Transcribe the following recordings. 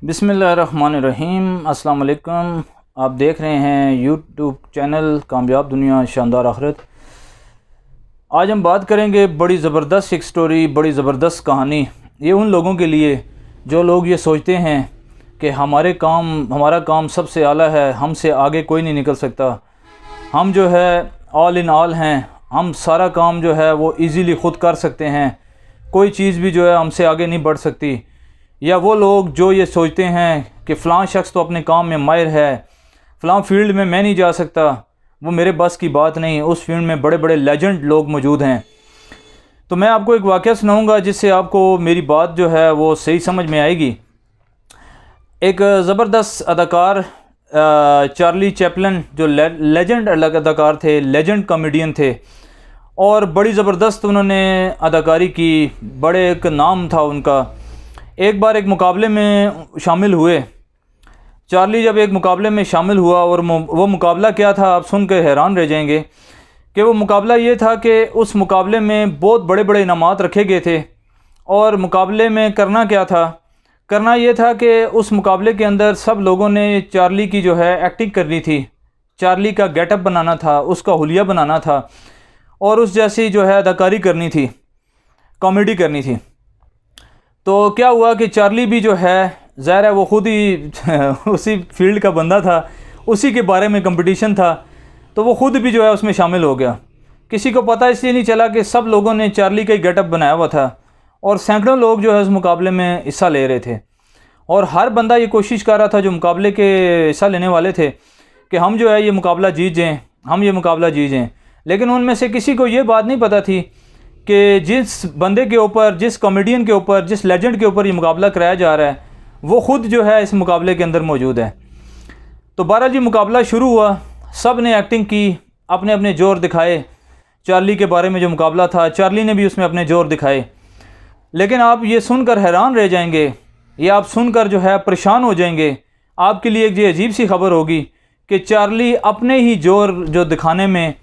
बिस्मिल्लाहिर्रहमानिर्रहीम। अस्सलाम वालेकुम। आप देख रहे हैं यूट्यूब चैनल कामयाब दुनिया शानदार आखिरत। आज हम बात करेंगे बड़ी ज़बरदस्त एक स्टोरी, बड़ी ज़बरदस्त कहानी। ये उन लोगों के लिए जो लोग ये सोचते हैं कि हमारा काम सबसे आला है, हमसे आगे कोई नहीं निकल सकता, हम जो है ऑल इन ऑल हैं, हम सारा काम जो है वो इजीली ख़ुद कर सकते हैं, कोई चीज़ भी जो है हमसे आगे नहीं बढ़ सकती। या वो लोग जो ये सोचते हैं कि फ़लाँ शख्स तो अपने काम में माहिर है, फ़लाँ फील्ड में मैं नहीं जा सकता, वो मेरे बस की बात नहीं, उस फील्ड में बड़े बड़े लेजेंड लोग मौजूद हैं। तो मैं आपको एक वाक़या सुनाऊंगा जिससे आपको मेरी बात जो है वो सही समझ में आएगी। एक ज़बरदस्त अदाकार चार्ली चैपलिन, जो लेजेंड अदाकार थे, लेजेंड कॉमेडियन थे और बड़ी ज़बरदस्त उन्होंने अदाकारी की, बड़े एक नाम था उनका। एक बार एक मुकाबले में शामिल हुए चार्ली। जब एक मुकाबले में शामिल हुआ और वो मुकाबला क्या था आप सुन कर हैरान रह जाएंगे कि वो मुकाबला ये था कि उस मुकाबले में बहुत बड़े बड़े इनामात रखे गए थे। और मुकाबले में करना क्या था, करना ये था कि उस मुकाबले के अंदर सब लोगों ने चार्ली की जो है एक्टिंग करनी थी, चार्ली का गेटअप बनाना था, उसका हुलिया बनाना था और उस जैसी जो है अदाकारी करनी थी, कॉमेडी करनी थी। तो क्या हुआ कि चार्ली भी जो है ज़ाहिर है वो ख़ुद ही उसी फील्ड का बंदा था, उसी के बारे में कंपटीशन था, तो वो ख़ुद भी जो है उसमें शामिल हो गया। किसी को पता इसलिए नहीं चला कि सब लोगों ने चार्ली का ही गेटअप बनाया हुआ था और सैकड़ों लोग जो है उस मुकाबले में हिस्सा ले रहे थे। और हर बंदा ये कोशिश कर रहा था जो मुकाबले के हिस्सा लेने वाले थे कि हम जो है ये मुकाबला जीत जाएँ, हम ये मुकाबला जीत जाएँ। लेकिन उनमें से किसी को ये बात नहीं पता थी कि जिस बंदे के ऊपर, जिस कॉमेडियन के ऊपर, जिस लेजेंड के ऊपर ये मुकाबला कराया जा रहा है वो ख़ुद जो है इस मुकाबले के अंदर मौजूद है। तो बहरहाल जी मुकाबला शुरू हुआ, सब ने एक्टिंग की, अपने अपने जोर दिखाए। चार्ली के बारे में जो मुकाबला था, चार्ली ने भी उसमें अपने जोर दिखाए। लेकिन आप ये सुनकर हैरान रह जाएंगे, ये आप सुनकर जो है परेशान हो जाएंगे। आपके लिए एक ये अजीब सी खबर होगी कि चार्ली अपने ही जोर जो दिखाने में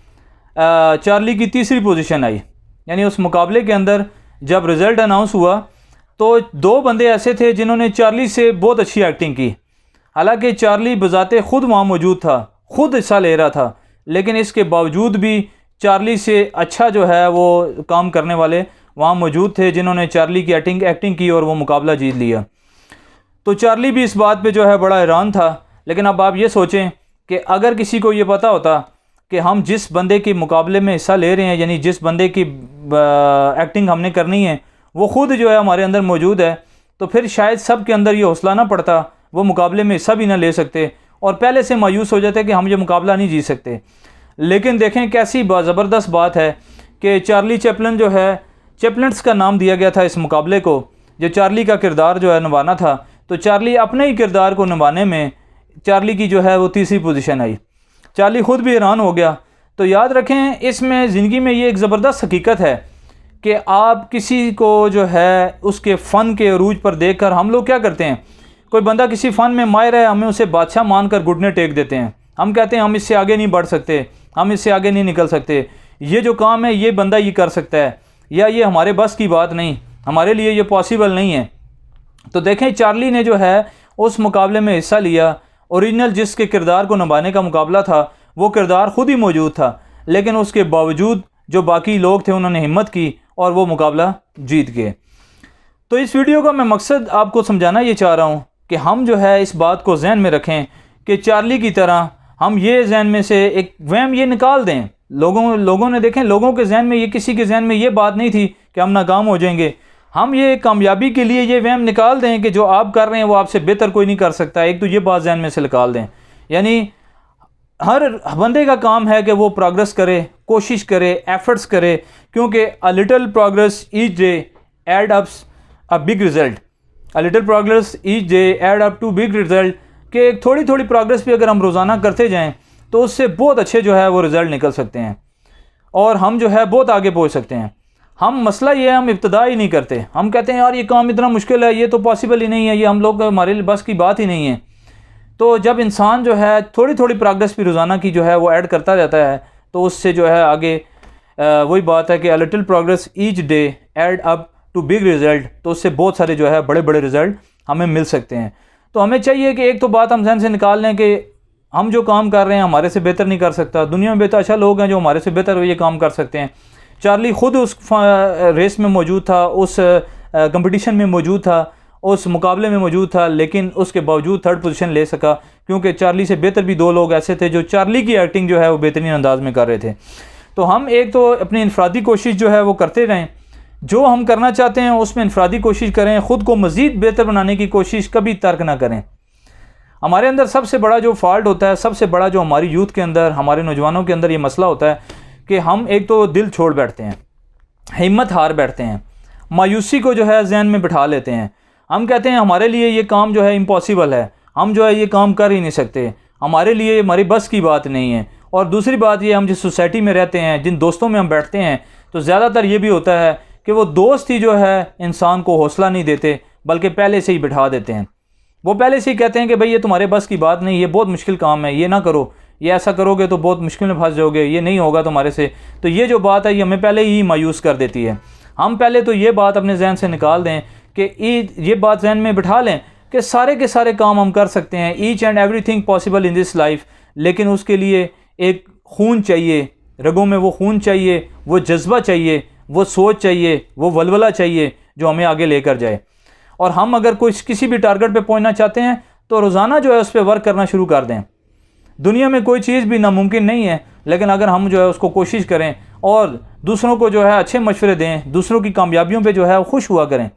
चार्ली की तीसरी पोजीशन आई। यानी उस मुकाबले के अंदर जब रिज़ल्ट अनाउंस हुआ तो दो बंदे ऐसे थे जिन्होंने चार्ली से बहुत अच्छी एक्टिंग की। हालांकि चार्ली बजाते ख़ुद वहाँ मौजूद था, ख़ुद हिस्सा ले रहा था, लेकिन इसके बावजूद भी चार्ली से अच्छा जो है वो काम करने वाले वहाँ मौजूद थे जिन्होंने चार्ली की एक्टिंग की और वो मुकाबला जीत लिया। तो चार्ली भी इस बात पे जो है बड़ा हैरान था। लेकिन अब आप ये सोचें कि अगर किसी को ये पता होता कि हम जिस बंदे के मुकाबले में हिस्सा ले रहे हैं, यानी जिस बंदे की एक्टिंग हमने करनी है वो ख़ुद जो है हमारे अंदर मौजूद है, तो फिर शायद सब के अंदर ये हौसला ना पड़ता, वो मुकाबले में हिस्सा भी ना ले सकते और पहले से मायूस हो जाते कि हम ये मुकाबला नहीं जीत सकते। लेकिन देखें कैसी ज़बरदस्त बात है कि चार्ली चैपलिन जो है, चैपलिन्स का नाम दिया गया था इस मुकाबले को, जो चार्ली का किरदार जो है निभाना था। तो चार्ली अपने ही किरदार को निभाने में चार्ली की जो है वो तीसरी पोजीशन आई। चार्ली ख़ुद भी हैरान हो गया। तो याद रखें, इसमें ज़िंदगी में ये एक ज़बरदस्त हकीकत है कि आप किसी को जो है उसके फ़न के अरूज पर देखकर, हम लोग क्या करते हैं, कोई बंदा किसी फ़न में माहिर है, हमें उसे बादशाह मानकर घुटने टेक देते हैं। हम कहते हैं हम इससे आगे नहीं बढ़ सकते, हम इससे आगे नहीं निकल सकते, ये जो काम है ये बंदा ये कर सकता है, या ये हमारे बस की बात नहीं, हमारे लिए ये पॉसिबल नहीं है। तो देखें चार्ली ने जो है उस मुकाबले में हिस्सा लिया। ओरिजिनल जिसके किरदार को निभाने का मुकाबला था वो किरदार ख़ुद ही मौजूद था, लेकिन उसके बावजूद जो बाकी लोग थे उन्होंने हिम्मत की और वो मुकाबला जीत गए। तो इस वीडियो का मैं मकसद आपको समझाना ये चाह रहा हूँ कि हम जो है इस बात को जहन में रखें कि चार्ली की तरह हम ये जहन में से एक वहम ये निकाल दें। लोगों ने देखें, लोगों के जहन में ये, किसी के जहन में ये बात नहीं थी कि हम नाकाम हो जाएंगे। हम ये कामयाबी के लिए ये वहम निकाल दें कि जो आप कर रहे हैं वो आपसे बेहतर कोई नहीं कर सकता। एक तो ये बात जहन में से निकाल दें। यानी हर बंदे का काम है कि वो प्रोग्रेस करे, कोशिश करे, एफर्ट्स करे, क्योंकि a little progress each day add ups a big result. A little progress each day add up to big result. कि एक थोड़ी थोड़ी प्रोग्रेस भी अगर हम रोज़ाना करते जाएं तो उससे बहुत अच्छे जो है वो रिज़ल्ट निकल सकते हैं और हम जो है बहुत आगे पहुंच सकते हैं। हम मसला ये है, हम इब्तिदा ही नहीं करते। हम कहते हैं यार ये काम इतना मुश्किल है, ये तो पॉसिबल ही नहीं है, ये हम लोग हमारे लिए बस की बात ही नहीं है। तो जब इंसान जो है थोड़ी थोड़ी प्रोग्रेस भी रोज़ाना की जो है वो ऐड करता जाता है तो उससे जो है आगे वही बात है कि a little progress each day add up to big result. तो उससे बहुत सारे जो है बड़े बड़े रिज़ल्ट हमें मिल सकते हैं। तो हमें चाहिए कि एक तो बात हम जहन से निकाल लें कि हम जो काम कर रहे हैं हमारे से बेहतर नहीं कर सकता, दुनिया में बेहतर लोग हैं जो हमारे से बेहतर ये काम कर सकते हैं। चार्ली ख़ुद उस रेस में मौजूद था, उस कंपटीशन में मौजूद था, उस मुकाबले में मौजूद था, लेकिन उसके बावजूद थर्ड पोजीशन ले सका क्योंकि चार्ली से बेहतर भी 2 लोग ऐसे थे जो चार्ली की एक्टिंग जो है वो बेहतरीन अंदाज में कर रहे थे। तो हम एक तो अपनी इनफरादी कोशिश जो है वो करते रहें, जो हम करना चाहते हैं उसमें इनफरादी कोशिश करें, ख़ुद को मज़ीद बेहतर बनाने की कोशिश कभी तर्क ना करें। हमारे अंदर सबसे बड़ा जो फॉल्ट होता है, सबसे बड़ा जो हमारी यूथ के अंदर, हमारे नौजवानों के अंदर ये मसला होता है कि हम एक तो दिल छोड़ बैठते हैं, हिम्मत हार बैठते हैं, मायूसी को जो है जहन में बिठा लेते हैं। हम कहते हैं हमारे लिए ये काम जो है इम्पॉसिबल है, हम जो है ये काम कर ही नहीं सकते, हमारे लिए हमारी बस की बात नहीं है। और दूसरी बात ये, हम जिस सोसाइटी में रहते हैं, जिन दोस्तों में हम बैठते हैं, तो ज़्यादातर ये भी होता है कि वो दोस्त ही जो है इंसान को हौसला नहीं देते, बल्कि पहले से ही बिठा देते हैं। वो पहले से ही कहते हैं कि भाई ये तुम्हारे बस की बात नहीं, ये बहुत मुश्किल काम है, ये ना करो, ये ऐसा करोगे तो बहुत मुश्किल में फंस जाओगे, ये नहीं होगा तुम्हारे से। तो ये जो बात है ये हमें पहले ही मायूस कर देती है। हम पहले तो ये बात अपने जहन से निकाल दें कि ये बात जहन में बिठा लें कि सारे के सारे काम हम कर सकते हैं, each and everything possible in this life, लेकिन उसके लिए एक खून चाहिए, रगों में वो खून चाहिए, वो जज्बा चाहिए, वो सोच चाहिए, वो वलवला चाहिए जो हमें आगे लेकर जाए। और हम अगर किसी भी टारगेट पे पहुंचना चाहते हैं तो रोज़ाना जो है उस पर वर्क करना शुरू कर दें। दुनिया में कोई चीज़ भी नामुमकिन नहीं है, लेकिन अगर हम जो है उसको कोशिश करें और दूसरों को जो है अच्छे मशवरे दें, दूसरों की कामयाबियों पे जो है खुश हुआ करें,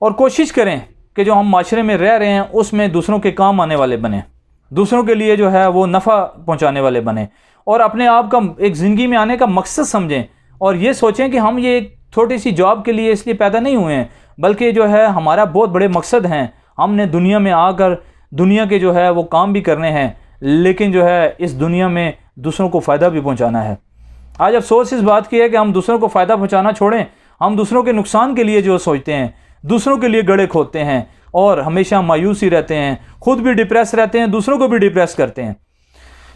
और कोशिश करें कि जो हम माशरे में रह रहे हैं उसमें दूसरों के काम आने वाले बने, दूसरों के लिए जो है वो नफ़ा पहुँचाने वाले बने, और अपने आप का एक ज़िंदगी में आने का मकसद समझें और ये सोचें कि हम ये एक छोटी सी जॉब के लिए इसलिए पैदा नहीं हुए हैं, बल्कि जो है हमारा बहुत बड़े मकसद हैं। हमने दुनिया में आकर दुनिया के जो है वो काम भी करने हैं, लेकिन जो है इस दुनिया में दूसरों को फ़ायदा भी पहुंचाना है। आज अफसोस इस बात की है कि हम दूसरों को फ़ायदा पहुंचाना छोड़ें, हम दूसरों के नुकसान के लिए जो सोचते हैं, दूसरों के लिए गड़े खोदते हैं और हमेशा मायूस ही रहते हैं, ख़ुद भी डिप्रेस रहते हैं, दूसरों को भी डिप्रेस करते हैं।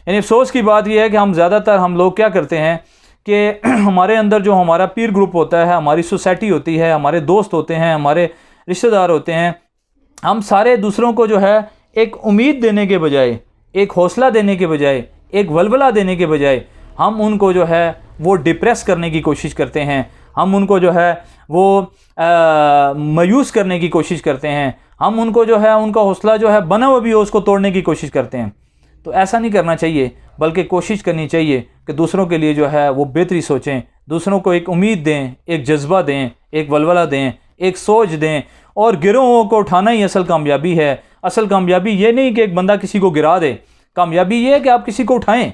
यानी अफसोस की बात यह है कि हम लोग क्या करते हैं कि हमारे अंदर जो हमारा पीर ग्रुप होता है, हमारी सोसाइटी होती है, हमारे दोस्त होते हैं, हमारे रिश्तेदार होते हैं, हम सारे दूसरों को जो है एक उम्मीद देने के बजाय, एक हौसला देने के बजाय, एक वलवला देने के बजाय हम उनको जो है वो डिप्रेस करने की कोशिश करते हैं, हम उनको जो है वो मायूस करने की कोशिश करते हैं, हम उनको जो है उनका हौसला जो है बना हुआ भी हो उसको तोड़ने की कोशिश करते हैं। तो ऐसा नहीं करना चाहिए, बल्कि कोशिश करनी चाहिए कि दूसरों के लिए जो है वो बेहतरी सोचें, दूसरों को एक उम्मीद दें, एक जज्बा दें, एक वलवला दें, एक सोच दें। और गिरोहों को उठाना ही असल कामयाबी है। असल कामयाबी ये नहीं कि एक बंदा किसी को गिरा दे, कामयाबी ये है कि आप किसी को उठाएं।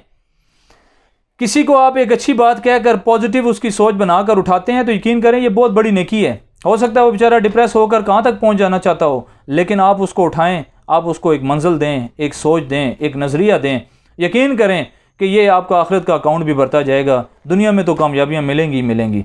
किसी को आप एक अच्छी बात कहकर पॉजिटिव उसकी सोच बनाकर उठाते हैं तो यकीन करें ये बहुत बड़ी नेकी है। हो सकता है वो बेचारा डिप्रेस होकर कहाँ तक पहुँच जाना चाहता हो, लेकिन आप उसको उठाएं, आप उसको एक मंजिल दें, एक सोच दें, एक नज़रिया दें। यकीन करें कि ये आपका आखिरत का अकाउंट भी भरता जाएगा, दुनिया में तो कामयाबियाँ मिलेंगी ही मिलेंगी।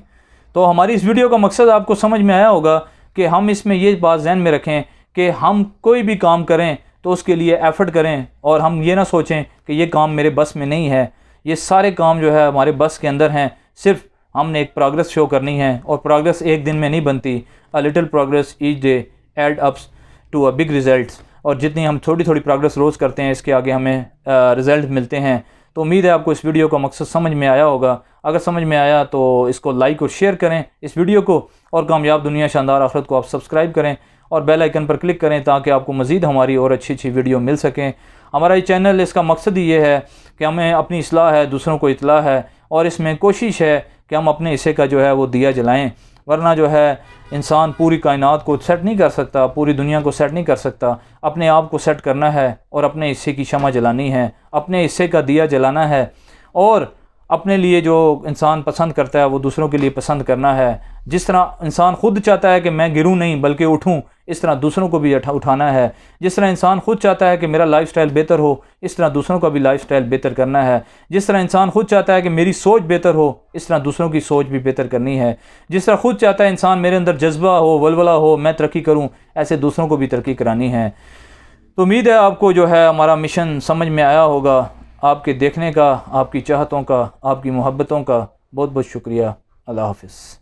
तो हमारी इस वीडियो का मकसद आपको समझ में आया होगा कि हम इसमें ये बात ज़हन में रखें कि हम कोई भी काम करें तो उसके लिए एफ़र्ट करें, और हम ये ना सोचें कि ये काम मेरे बस में नहीं है। ये सारे काम जो है हमारे बस के अंदर हैं, सिर्फ हमने एक प्रोग्रेस शो करनी है, और प्रोग्रेस एक दिन में नहीं बनती। A little progress each day add ups to a big result. और जितनी हम थोड़ी थोड़ी प्रोग्रेस रोज़ करते हैं, इसके आगे हमें रिज़ल्ट मिलते हैं। तो उम्मीद है आपको इस वीडियो का मकसद समझ में आया होगा। अगर समझ में आया तो इसको लाइक और शेयर करें इस वीडियो को, और कामयाब दुनिया शानदार आखिरत को आप सब्सक्राइब करें और बेल आइकन पर क्लिक करें ताकि आपको मज़ीद हमारी और अच्छी अच्छी वीडियो मिल सकें। हमारा ये चैनल, इसका मकसद ही ये है कि हमें अपनी इस्लाह है, दूसरों को इतला है, और इसमें कोशिश है कि हम अपने हिस्से का जो है वो दिया जलाएं। वरना जो है इंसान पूरी कायनात को सेट नहीं कर सकता, पूरी दुनिया को सेट नहीं कर सकता। अपने आप को सेट करना है और अपने हिस्से की शमा जलानी है, अपने हिस्से का दिया जलाना है, और अपने लिए जो इंसान पसंद करता है वो दूसरों के लिए पसंद करना है। जिस तरह इंसान खुद चाहता है कि मैं गिरूं नहीं बल्कि उठूं, इस तरह दूसरों को भी उठाना है। जिस तरह इंसान खुद चाहता है कि मेरा लाइफस्टाइल बेहतर हो, इस तरह दूसरों का भी लाइफस्टाइल बेहतर करना है। जिस तरह इंसान खुद चाहता है कि मेरी सोच बेहतर हो, इस तरह दूसरों की सोच भी बेहतर करनी है। जिस तरह खुद चाहता है इंसान मेरे अंदर जज्बा हो, वलवला हो, मैं तरक्की करूँ, ऐसे दूसरों को भी तरक्की करानी है। तो उम्मीद है आपको जो है हमारा मिशन समझ में आया होगा। आपके देखने का, आपकी चाहतों का, आपकी मोहब्बतों का बहुत बहुत शुक्रिया। अल्लाह हाफ़िज़।